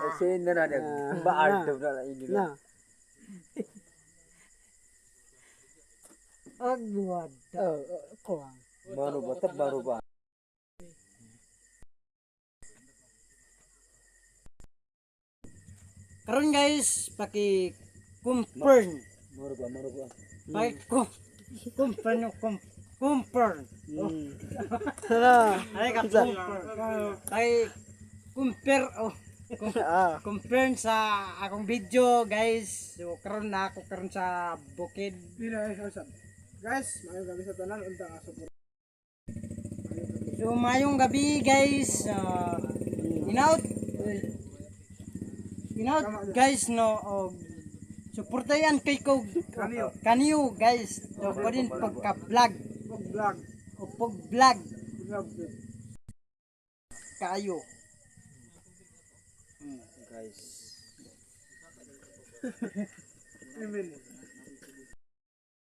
Kasi na na ba art na ini na. Agwad. Ko. Baru ba. Karon guys, paki-confirm. Baru ba. Confirm yung confirm. Ay ka confirm. Ay compare confirm sa akong video guys. So karon na ako karon sa bukid. Guys, maayong gabi sa tanan unta nga support. So mayong gabi guys. Inaut guys no suportayan kay ko kaniyo guys. So pa din pagka-vlog Vlog. o pag-vlog Vlog. kayo. Guys. Amen.